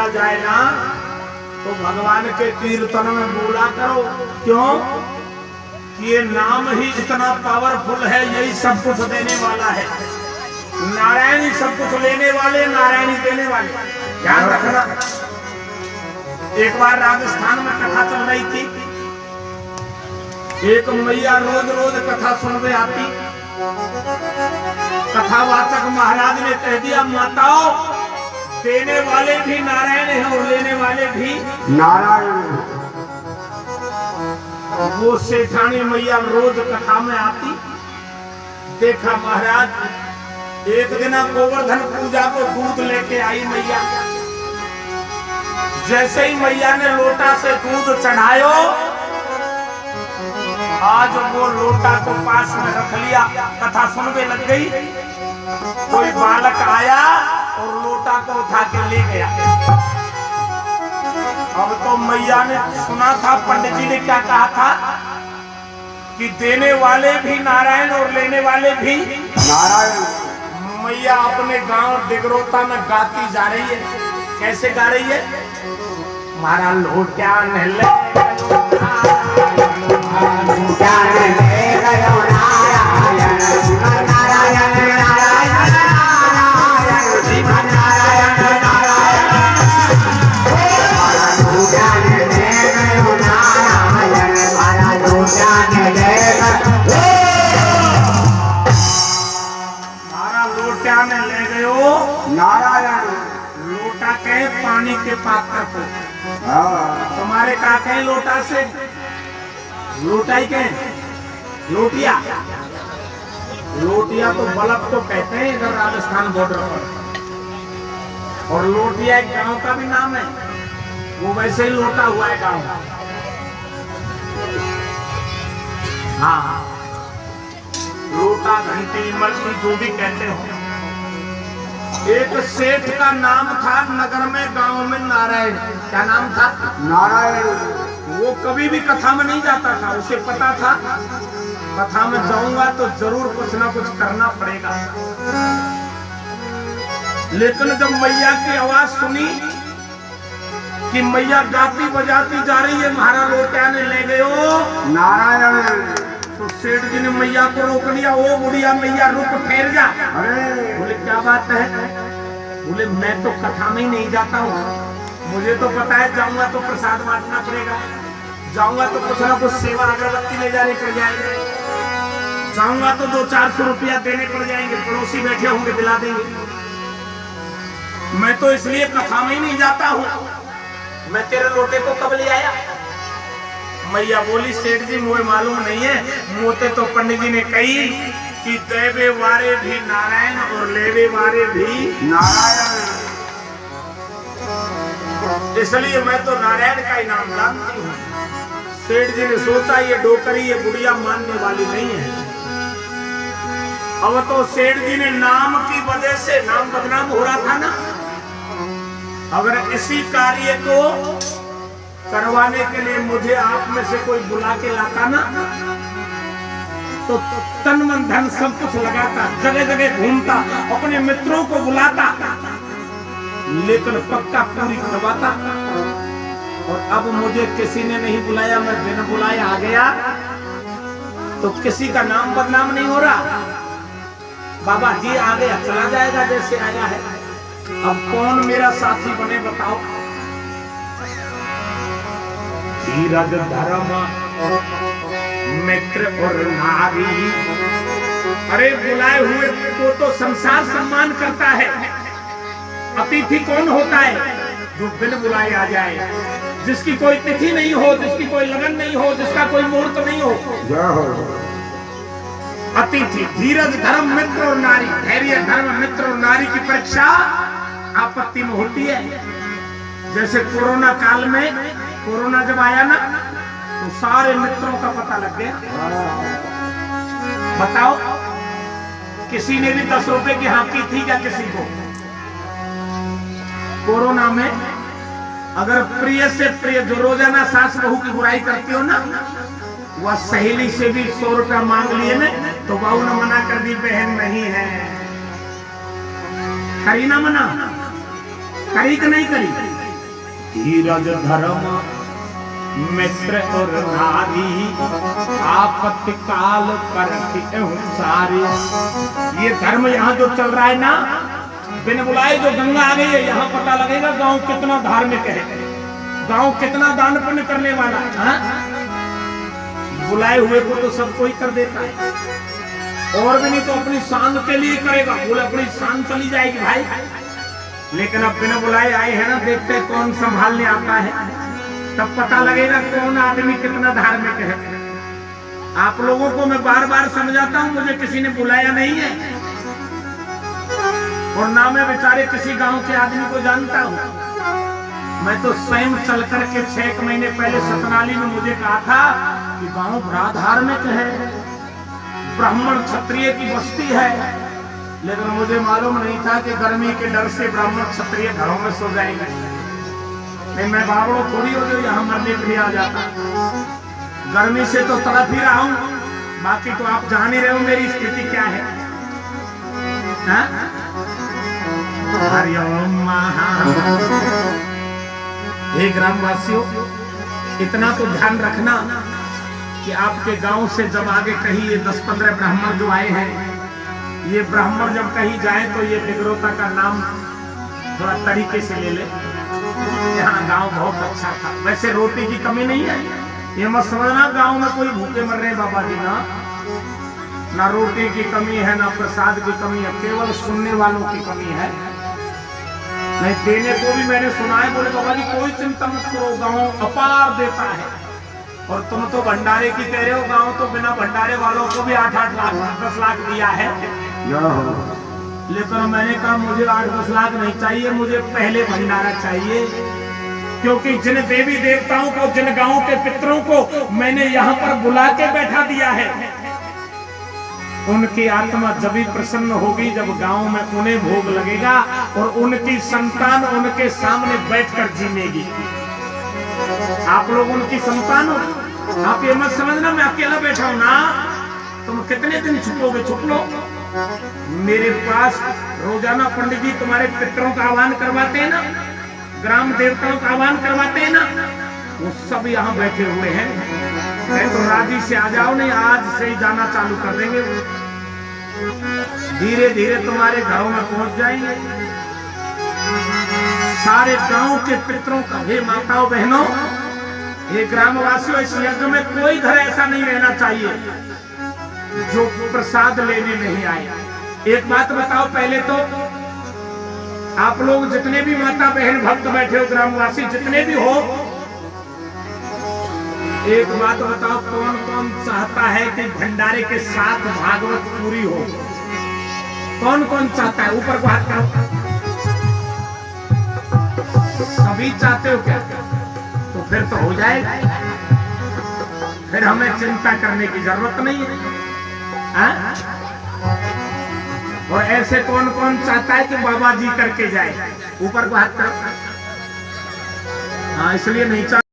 बोला जाए ना तो भगवान के कीर्तन में बोला करो। क्यों कि ये नाम ही इतना पावरफुल है, यही सब कुछ देने वाला है। नारायण ही सब कुछ लेने वाले, नारायण ही देने वाले, ध्यान रखना। एक बार राजस्थान में कथा चल रही थी, एक मैया रोज रोज कथा सुनने आती। कथावाचक महाराज ने कह दिया, माताओं देने वाले भी नारायण हैं और लेने वाले भी नारायण। वो सेठानी मैया रोज कथा में आती। देखा महाराज एक दिन गोवर्धन पूजा को दूध लेके आई मैया। जैसे ही मैया ने लोटा से दूध चढ़ायो, आज वो लोटा को पास में रख लिया, कथा सुनने लग गई। कोई बालक आया और लोटा को उठा के ले गया। अब तो मैया ने सुना था, पंडित जी ने क्या कहा था कि देने वाले भी नारायण और लेने वाले भी नारायण। मैया अपने गांव डिगरोता में गाती जा रही है। कैसे गा रही है? मारा लोटा ने ले नारायण। लोटा कहे पानी के पात्र को, तुम्हारे का कहे लोटा से, लोटा ही कहे लोटिया। लोटिया तो बल्ब तो कहते हैं इधर राजस्थान बॉर्डर पर, और लोटिया एक गांव का भी नाम है। वो वैसे ही लोटा हुआ है गांव। हाँ, लोटा घंटी मलकी जो भी कहते हो। एक सेठ का नाम था नगर में, गांव में, नारायण। क्या नाम था? नारायण। वो कभी भी कथा में नहीं जाता था। उसे पता था कथा में जाऊंगा तो जरूर कुछ ना कुछ करना पड़ेगा। लेकिन जब मैया की आवाज सुनी कि मैया गाती बजाती जा रही है, महाराज लोटा ने ले गयो नारायण, तो सेठ जी ने मैया को रोक लिया। ओ बुढ़िया मैया रुक, ठहर जा। बोले क्या बात है? बोले मैं तो कथा में ही नहीं जाता हूँ, मुझे तो पता है जाऊंगा तो प्रसाद बांटना पड़ेगा, जाऊंगा तो कुछ ना कुछ सेवा अगरबत्ती ले जाने पड़ जाएंगे, जाऊंगा तो 200-400 रुपया देने पड़ जाएंगे, पड़ोसी बैठे होंगे दिला देंगे। मैं तो इसलिए कथा में ही नहीं जाता हूँ। मैं तेरे लोटे को कब ले आया? मैया बोली, सेठ जी मुझे मालूम नहीं है, मोते तो पंडित जी ने कही कि देवे वारे भी नारायण और लेवे वारे भी नारायण। इसलिए मैं तो नारायण का ही नाम जानती हूँ। सेठ जी ने सोचा ये डोकरी, ये बुढ़िया मानने वाली नहीं है। अब तो सेठ जी ने नाम की वजह से नाम बदनाम हो रहा था ना। अगर इसी कार्य को करवाने के लिए मुझे आप में से कोई बुला के लाता ना, तो तन मन धन सब कुछ लगाता, जगह जगह घूमता, अपने मित्रों को बुलाता, लेकिन पक्का पूरी करवाता। और अब मुझे किसी ने नहीं बुलाया, मैं बिना बुलाए आ गया, तो किसी का नाम बदनाम नहीं हो रहा। बाबा जी आ गया, चला जाएगा जैसे आया है। अब कौन मेरा साथी बने बताओ? धीरज धर्म मित्र और नारी। अरे बुलाए हुए को तो संसार सम्मान करता है। अतिथि कौन होता है? जो बिन बुलाए आ जाए, जिसकी कोई तिथि नहीं हो, जिसकी कोई लगन नहीं हो, जिसका कोई मुहूर्त नहीं हो, अतिथि। धीरज धर्म मित्र और नारी। धैर्य धर्म मित्र और नारी की परीक्षा आपत्ति में होती है। जैसे कोरोना काल में, कोरोना जब आया ना, तो सारे मित्रों का पता लग गया। बताओ, किसी ने भी 10 रुपए की हाँकी थी क्या किसी को? कोरोना में अगर प्रिय से प्रिय, जो रोजाना सास बहू की बुराई करती हो ना, वह सहेली से भी 100 रुपया मांग लिए ना, तो बहू ने मना कर दी, बहन नहीं है। करी ना मना? करी कि नहीं करी? धीरज धर्म मित्र और नारी आपत्ति काल पर सारी। ये धर्म यहाँ जो चल रहा है ना, बिन बुलाए जो गंगा आ गई है, यहाँ पता लगेगा गांव कितना धार्मिक है, गांव कितना दान पुण्य करने वाला है। बुलाए हुए को तो सब कोई कर देता है, और भी नहीं तो अपनी शान के लिए करेगा, बोले अपनी शान चली जाएगी भाई। लेकिन अब बिना बुलाए आए हैं ना, देखते कौन संभालने आता है, तब पता लगेगा कौन आदमी कितना धार्मिक है। आप लोगों को मैं बार बार समझाता हूं, मुझे किसी ने बुलाया नहीं है, और ना मैं बेचारे किसी गांव के आदमी को जानता हूं। मैं तो स्वयं चल करके 6 महीने पहले सतनाली में मुझे कहा था कि गांव बड़ा धार्मिक है, ब्राह्मण क्षत्रिय की बस्ती है, लेकिन मुझे मालूम नहीं था कि गर्मी के डर से ब्राह्मण क्षत्रिय घरों में सो जाएंगे। नहीं, मैं बावड़ो थोड़ी हो जो यहाँ मरने के लिए आ जाता। गर्मी से तो तड़प ही रहा हूँ, बाकी तो आप जान ही रहे हो मेरी स्थिति क्या है। हरिओम हे ग्रामवासियों, इतना तो ध्यान रखना कि आपके गांव से जब आगे कहीं ये 10-15 ब्राह्मण जो आए हैं, ये ब्राह्मण जब कहीं जाए तो ये डिगरोता का नाम थोड़ा तरीके से ले ले। यहाँ गांव बहुत अच्छा था, वैसे रोटी की कमी नहीं है, ये मत समझना गांव में कोई भूखे मर रहे बाबा जी, ना रोटी की कमी है, ना प्रसाद की कमी है, केवल सुनने वालों की कमी है। नहीं, देने को भी मैंने सुना है, बोले बाबा जी कोई चिंता मत करो, गांव अपार देता है। और तुम तो भंडारे की कह रहे हो, गांव तो बिना भंडारे वालों को भी 8-8 लाख 10 लाख दिया है। लेकिन मैंने कहा मुझे 8-10 लाख नहीं चाहिए, मुझे पहले भंडारा चाहिए, क्योंकि जिन देवी देवताओं को, जिन गांव के पितरों को मैंने यहाँ पर बुला के बैठा दिया है, उनकी आत्मा जब ही प्रसन्न होगी जब गांव में उन्हें भोग लगेगा और उनकी संतान उनके सामने बैठकर जीनेगी। आप लोग उनकी संतान हो, आप ये मत समझना मैं अकेला बैठा हूं ना। तुम कितने दिन छुपोगे, छुप लो। मेरे पास रोजाना पंडित जी तुम्हारे पितरों का आह्वान करवाते हैं ना, ग्राम देवताओं का आह्वान करवाते हैं ना, वो सब यहाँ बैठे हुए हैं। तो राजी से आ जाओ, नहीं आज से ही जाना चालू कर देंगे, धीरे धीरे तुम्हारे घरों में पहुंच जाएंगे। सारे गांव के पितरों का, हे माताओं बहनों, ये ग्रामवासियों, इस यज्ञ में कोई घर ऐसा नहीं रहना चाहिए जो प्रसाद लेने नहीं आए। एक बात बताओ, पहले तो आप लोग जितने भी माता बहन भक्त बैठे हो, ग्रामवासी जितने भी हो, एक बात बताओ, कौन कौन चाहता है कि भंडारे के साथ भागवत पूरी हो? कौन कौन चाहता है? ऊपर को हाथ करो। सभी चाहते हो क्या? तो फिर तो हो जाएगा, फिर हमें चिंता करने की जरूरत नहीं है। और ऐसे कौन कौन चाहता है कि बाबा जी करके जाए? ऊपर को हाथ करो। हाँ, इसलिए नहीं चाहता।